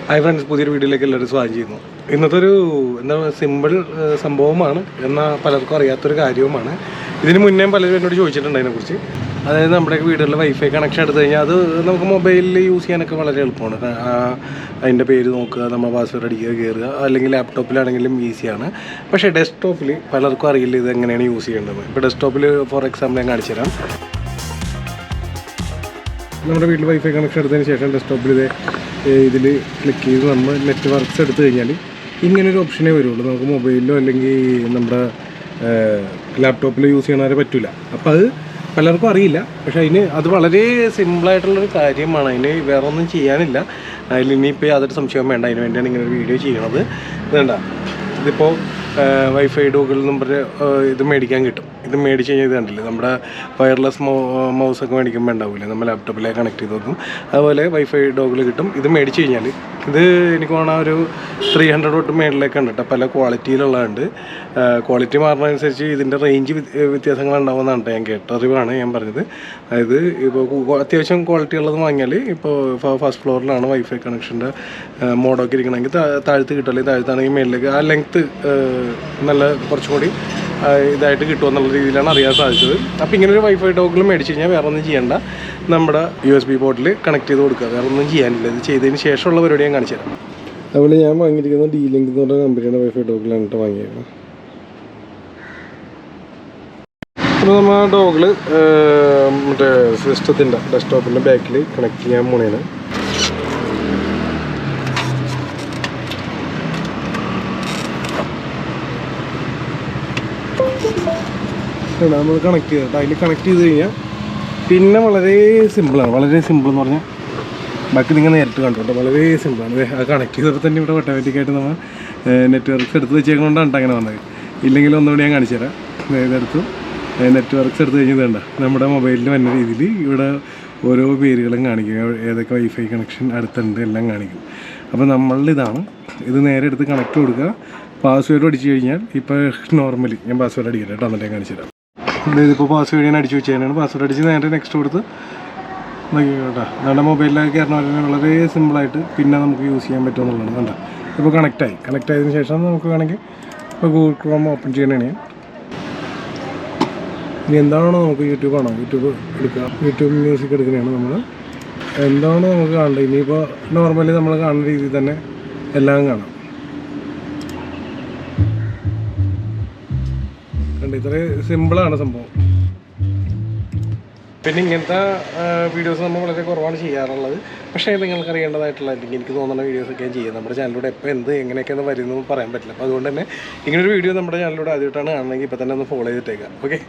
Hi friends, പുതിയൊരു വീഡിയോയിലേക്ക് എല്ലാവരും സ്വാഗതം ചെയ്യുന്നു. ഇന്നത്തെ ഒരു സിമ്പിൾ സംഭവമാണ്, എന്നാൽ പലർക്കും അറിയാത്തൊരു കാര്യവുമാണ്. ഇതിന് മുന്നേ പലരും എന്നോട് ചോദിച്ചിട്ടുണ്ട് അതിനെക്കുറിച്ച്. അതായത് നമ്മുടെ വീടുകളിൽ വൈഫൈ കണക്ഷൻ എടുത്തു കഴിഞ്ഞാൽ അത് നമുക്ക് മൊബൈലിൽ യൂസ് ചെയ്യാനൊക്കെ വളരെ എളുപ്പമാണ്. അതിൻ്റെ പേര് നോക്കുക, നമ്മൾ പാസ്വേഡ് അടിക്കുക, കയറുക, അല്ലെങ്കിൽ ലാപ്ടോപ്പിലാണെങ്കിലും ഈസിയാണ്. പക്ഷേ ഡെസ്ക്ടോപ്പിൽ പലർക്കും അറിയില്ല ഇത് എങ്ങനെയാണ് യൂസ് ചെയ്യേണ്ടത്. ഇപ്പോൾ ഡെസ്ക്ടോപ്പിൽ ഫോർ എക്സാമ്പിൾ ഞാൻ കാണിച്ചു തരാം. നമ്മുടെ വീട്ടിൽ വൈഫൈ കണക്ഷൻ എടുത്തതിന് ശേഷം ഡെസ്ക്ടോപ്പിൽ ഇതിൽ ക്ലിക്ക് ചെയ്ത് നമ്മൾ നെറ്റ്വർക്ക്സ് എടുത്തു കഴിഞ്ഞാൽ ഇങ്ങനൊരു ഓപ്ഷനേ വരുള്ളൂ. നമുക്ക് മൊബൈലിലോ അല്ലെങ്കിൽ നമ്മുടെ ലാപ്ടോപ്പിലോ യൂസ് ചെയ്യണവരെ പറ്റില്ല. അപ്പോൾ അത് പലർക്കും അറിയില്ല. പക്ഷേ അത് വളരെ സിമ്പിളായിട്ടുള്ളൊരു കാര്യമാണ്. അതിന് വേറെ ഒന്നും ചെയ്യാനില്ല. അതിൽ ഇനിയിപ്പോൾ യാതൊരു സംശയവും വേണ്ട. അതിന് വേണ്ടിയാണ് ഇങ്ങനൊരു വീഡിയോ ചെയ്യണത്. വേണ്ട, ഇതിപ്പോൾ വൈഫൈ ഡോഗിൽ നമ്പർ ഇത് മേടിക്കാൻ കിട്ടും. ഇത് മേടിച്ച് കഴിഞ്ഞാൽ ഇത് കണ്ടില്ലേ, നമ്മുടെ വയർലെസ് മൗസൊക്കെ മേടിക്കുമ്പോൾ ഉണ്ടാവില്ലേ, നമ്മൾ ലാപ്ടോപ്പിലേക്ക് കണക്ട് ചെയ്ത് നോക്കും. അതുപോലെ വൈഫൈ ഡോഗിൽ കിട്ടും. ഇത് മേടിച്ച് കഴിഞ്ഞാൽ ഇത് എനിക്ക് വേണം ഒരു 300 തൊട്ട് മേളിലേക്ക് ഉണ്ട് കേട്ടോ. പല ക്വാളിറ്റിയിലുള്ളതുണ്ട്. ക്വാളിറ്റി മാറുന്നതനുസരിച്ച് ഇതിൻ്റെ റേഞ്ച് വ്യത്യാസങ്ങളുണ്ടാവുമെന്നാണ് ഞാൻ കേട്ടറിവാണ് ഞാൻ പറഞ്ഞത്. അതായത് ഇപ്പോൾ അത്യാവശ്യം ക്വാളിറ്റി ഉള്ളത് വാങ്ങിയാൽ ഇപ്പോൾ ഫസ്റ്റ് ഫ്ലോറിലാണ് വൈഫൈ കണക്ഷൻ്റെ മോഡൊക്കെ ഇരിക്കണമെങ്കിൽ താഴത്ത് കിട്ടും, അല്ലെങ്കിൽ താഴത്താണെങ്കിൽ മേളിലേക്ക് ആ ലെങ്ത്ത് നല്ല കുറച്ചും കൂടി ഇതായിട്ട് കിട്ടുമെന്നുള്ള രീതിയിലാണ് അറിയാൻ സാധിച്ചത്. അപ്പോൾ ഇങ്ങനൊരു വൈഫൈ ഡോഗിൽ മേടിച്ച് കഴിഞ്ഞാൽ വേറെ ഒന്നും ചെയ്യേണ്ട, നമ്മുടെ USB പോർട്ടിൽ കണക്ട് ചെയ്ത് കൊടുക്കുക. വേറെ ഒന്നും ചെയ്യാനില്ല. ഇത് ചെയ്തതിന് ശേഷമുള്ള പരിപാടി ഞാൻ കാണിച്ചു തരാം. അതുപോലെ ഞാൻ വാങ്ങിയിരിക്കുന്നത് D-Link എന്ന് പറഞ്ഞ കമ്പനിയുടെ വൈഫൈ ഡോഗിലാണ് വാങ്ങിയത്. അപ്പോൾ നമ്മൾ ആ ഡോഗിൽ മറ്റേ സിസ്റ്റത്തിൻ്റെ ഡെസ്ക്ടോപ്പിൻ്റെ ബാക്കിൽ കണക്ട് ചെയ്യാൻ പോണേന്. നമ്മൾ കണക്ട് ചെയ്തിട്ട് അതിൽ കണക്ട് ചെയ്ത് കഴിഞ്ഞാൽ പിന്നെ വളരെ സിമ്പിളാണ്. വളരെ സിമ്പിൾ എന്ന് പറഞ്ഞാൽ ബാക്കി നിങ്ങൾ നേരിട്ട് കണ്ടോട്ടോ, വളരെ സിമ്പിളാണ്. ആ കണക്ട് ചെയ്തപ്പോൾ തന്നെ ഇവിടെ ഓട്ടോമാറ്റിക്കായിട്ട് നമ്മൾ നെറ്റ്വർക്ക്സ് എടുത്ത് വെച്ചേക്കൊണ്ടാണ് അങ്ങനെ വന്നത്. ഇല്ലെങ്കിൽ ഒന്നുകൂടി ഞാൻ കാണിച്ചു തരാം. ഇതെടുത്തു നെറ്റ്വർക്ക്സ് എടുത്ത് കഴിഞ്ഞത് വേണ്ട, നമ്മുടെ മൊബൈലിൽ വന്ന രീതിയിൽ ഇവിടെ ഓരോ പേരുകളും കാണിക്കും, ഏതൊക്കെ വൈഫൈ കണക്ഷൻ അടുത്തുണ്ട് എല്ലാം കാണിക്കും. അപ്പോൾ നമ്മളിതാണ് ഇത് നേരെ എടുത്ത് കണക്ട് കൊടുക്കുക. പാസ്വേഡ് അടിച്ചു കഴിഞ്ഞാൽ ഇപ്പോൾ നോർമലി ഞാൻ പാസ്വേഡ് അടിക്കില്ല കേട്ടോ, എന്നിട്ട് ഞാൻ കാണിച്ചു തരാം. ഇതിപ്പോൾ പാസ്വേഡ് ഞാൻ അടിച്ചു വെച്ചാൽ പാസ്വേഡ് അടിച്ച് നേരെ നെക്സ്റ്റ് കൊടുത്ത് നോക്കി കേട്ടോ. നമ്മുടെ മൊബൈലിലേക്ക് കയറണ വളരെ സിമ്പിളായിട്ട് പിന്നെ നമുക്ക് യൂസ് ചെയ്യാൻ പറ്റുമെന്നുള്ളതാണ്. കണ്ടോ, ഇപ്പോൾ കണക്റ്റ് ആയതിനു ശേഷം നമുക്ക് വേണമെങ്കിൽ ഇപ്പോൾ ഗൂഗിൾ ക്രോം ഓപ്പൺ ചെയ്യണേ. ഇനി എന്താണോ നമുക്ക് യൂട്യൂബ് എടുക്കുക, യൂട്യൂബ് മ്യൂസിക് എടുക്കുന്നതാണ് നമ്മൾ. എന്താണോ നമുക്ക് കാണേണ്ടത്, ഇനിയിപ്പോൾ നോർമലി നമ്മൾ കാണുന്ന രീതിയിൽ തന്നെ എല്ലാം കാണാം. കണ്ട്, ഇത്രയും സിമ്പിളാണ് സംഭവം. പിന്നെ ഇങ്ങനത്തെ വീഡിയോസ് നമ്മൾ വളരെ കുറവാണ് ചെയ്യാറുള്ളത്. പക്ഷേ നിങ്ങൾക്ക് അറിയേണ്ടതായിട്ടുള്ള, അല്ലെങ്കിൽ എനിക്ക് തോന്നുന്ന വീഡിയോസൊക്കെ ഞാൻ ചെയ്യും. നമ്മുടെ ചാനലിലൂടെ എപ്പോൾ എങ്ങനെയൊക്കെയാണ് വരുന്നതെന്ന് പറയാൻ പറ്റില്ല. അപ്പോൾ അതുകൊണ്ട് തന്നെ ഇങ്ങനൊരു വീഡിയോ നമ്മുടെ ചാനലിലൂടെ ആദ്യമായിട്ടാണ് കാണണമെങ്കിൽ ഇപ്പോൾ തന്നെ ഒന്ന് ഫോളോ ചെയ്തിട്ടേക്കാം. ഓക്കെ,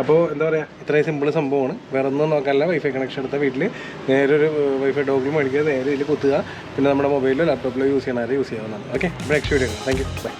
അപ്പോൾ എന്താ പറയുക, ഇത്രയും സിമ്പിൾ സംഭവമാണ്. വേറെ ഒന്നും നോക്കാനല്ല. വൈഫൈ കണക്ഷൻ എടുത്ത വീട്ടിൽ നേരെ ഒരു വൈഫൈ ഡോഗിൽ മേടിക്കുക, നേരെ ഇതിൽ കുത്തുക, പിന്നെ നമ്മുടെ മൊബൈലിലോ ലാപ്ടോപ്പിലോ യൂസ് ചെയ്യാവുന്നതാണ്. Okay, next video. Thank you, by.